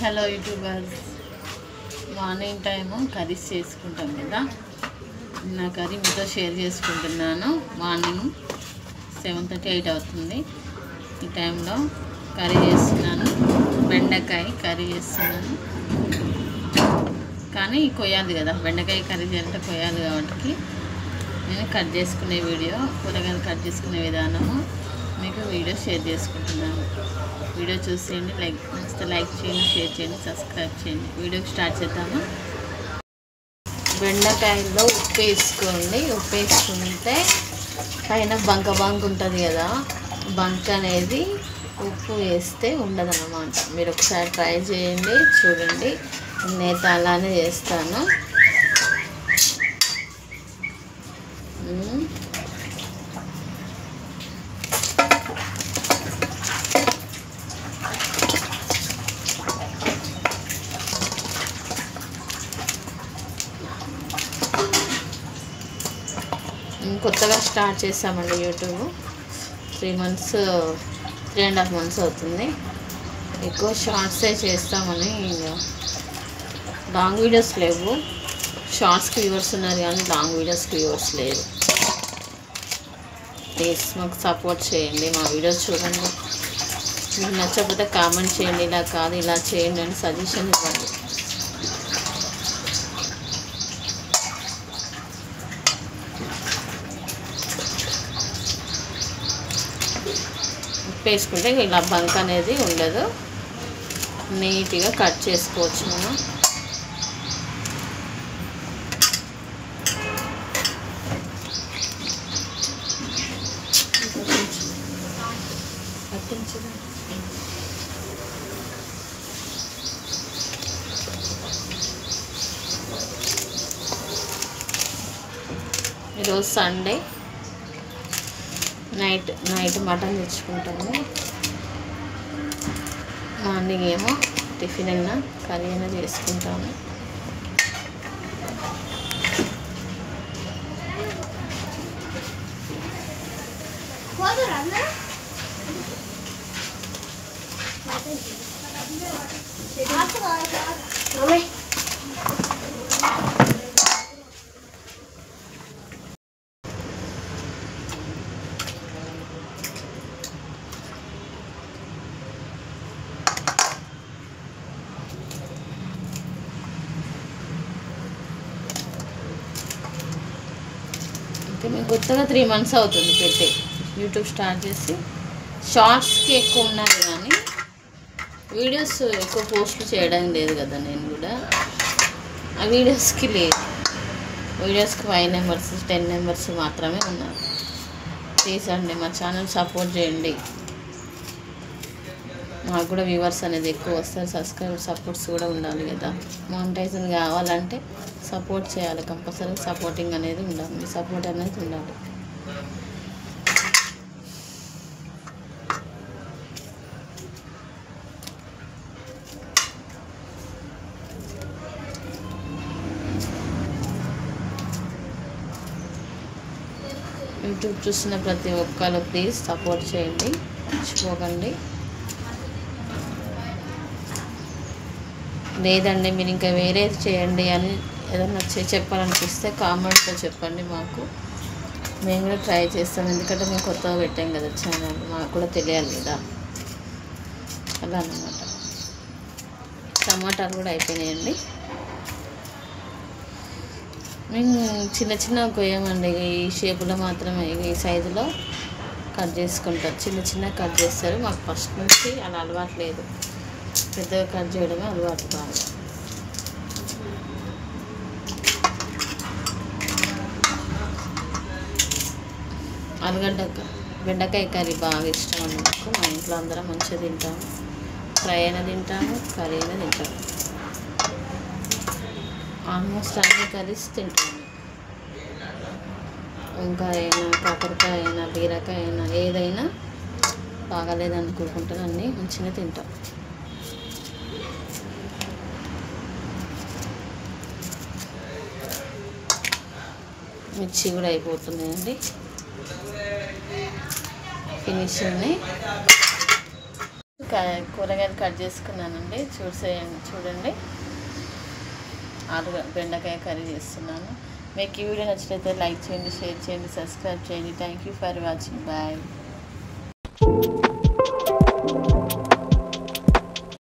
Hello YouTubers, morning time curries చేసుకుంటాం కదా. నా కర్రీ మీతో షేర్ చేసుకుంటున్నాను. మార్నింగ్ 7:30 8 అవుతుంది. ఈ టైంలో కర్రీ చేస్తున్నాను. బెండకాయ కర్రీ చేస్తున్నాను. కానీ కొయ్యాలి కదా, బెండకాయ కర్రీ చేయాలంటే కొయ్యాలి కాబట్టి నేను కట్ చేసుకునే వీడియో, కూరగాయలు కట్ చేసుకునే విధానము మీకు వీడియో షేర్ చేసుకుంటున్నాను. వీడియో చూసేయండి, లైక్ చేయండి, షేర్ చేయండి, సబ్స్క్రైబ్ చేయండి. వీడియోకి స్టార్ట్ చేద్దాము. బెండకాయల్లో ఉప్పు వేసుకోండి. ఉప్పు వేసుకుంటే పైన బంక ఉంటుంది కదా, బంక అనేది ఉప్పు వేస్తే ఉండదన్నమాట. మీరు ఒకసారి ట్రై చేయండి, చూడండి. నేత అలానే చేస్తాను. కొత్తగా స్టార్ట్ చేస్తామండి యూట్యూబ్. 3.5 months అవుతుంది. ఎక్కువ షార్ట్సే చేస్తామని, లాంగ్ వీడియోస్ లేవు. షార్ట్స్కి వ్యూవర్స్ ఉన్నారు కానీ లాంగ్ వీడియోస్కి వ్యూవర్స్ లేరు. ప్లీజ్ మాకు సపోర్ట్ చేయండి, మా వీడియోస్ చూడండి. మీకు నచ్చకపోతే కామెంట్ చేయండి, ఇలా కాదు ఇలా చేయండి అని సజెషన్ ఇవ్వండి. వేసుకుంటే ఇలా బంక్ అనేది ఉండదు. నీట్గా కట్ చేసుకోవచ్చు మనం. ఈరోజు సండే, నైట్ మటన్ తెచ్చుకుంటాము. మార్నింగ్ ఏమో టిఫిన్ అయినా కర్రీ అయినా చేసుకుంటాము. మేము కొత్తగా 3 months అవుతుంది పెట్టి యూట్యూబ్ స్టార్ట్ చేసి. షార్ట్స్కి ఎక్కువ ఉన్నది కానీ వీడియోస్ ఎక్కువ పోస్టులు చేయడం లేదు కదా. నేను కూడా ఆ వీడియోస్కి లేదు. వీడియోస్కి 5 members 10 members మాత్రమే ఉన్నారు. ప్లీజ్ అండి, మా ఛానల్ సపోర్ట్ చేయండి. మాకు కూడా వ్యూవర్స్ అనేది ఎక్కువ వస్తారు. సపోర్ట్స్ కూడా ఉండాలి కదా. మానిటైజేషన్ కావాలంటే సపోర్ట్ చేయాలి. కంపల్సరీ సపోర్టింగ్ అనేది ఉండాలి. మీ సపోర్ట్ అనేది ఉండాలి. యూట్యూబ్ చూస్తున్న ప్రతి ఒక్కరు ప్లీజ్ సపోర్ట్ చేయండి, మర్చిపోకండి. లేదండి మీరు ఇంకా వేరేది చేయండి అని ఏదన్నా చెప్పాలనిపిస్తే కామెంట్లో చెప్పండి మాకు. మేము కూడా ట్రై చేస్తాం. ఎందుకంటే మేము కొత్తగా పెట్టాం కదా ఛానల్, మాకు కూడా తెలియాలి కదా. అలా అన్నమాట. టమాటాలు కూడా అయిపోయినాయండి. మేము చిన్న కొయ్యమండి, ఈ షేపులో మాత్రమే, ఈ సైజులో కట్ చేసుకుంటారు. చిన్న కట్ చేస్తారు. మాకు ఫస్ట్ నుంచి అలా అలవాటు లేదు. పెద్దగా కట్ చేయడమే అలవాటు బాగా. బెండకాయ కర్రీ బాగా ఇష్టం అండి నాకు. మా ఇంట్లో అందరం మంచిగా తింటాము. ఫ్రై అయినా తింటాము, కర్రీ అయినా తింటాము. ఆల్మోస్ట్ అన్ని కర్రీస్ తింటాము. వంకాయ అయినా, కాకరకాయ అయినా, బీరకాయ అయినా, ఏదైనా బాగాలేదనుకుంటాను అన్నీ మంచిగా తింటాం. మిర్చి కూడా అయిపోతున్నాయండి. ఫినిషింగ్ని కూరగాయలు కట్ చేసుకున్నానండి. చూడండి, బెండకాయ కర్రీ చేస్తున్నాను. మీకు ఈ వీడియో నచ్చినట్లయితే లైక్ చేయండి, షేర్ చేయండి, సబ్స్క్రైబ్ చేయండి. Thank you for watching. Bye.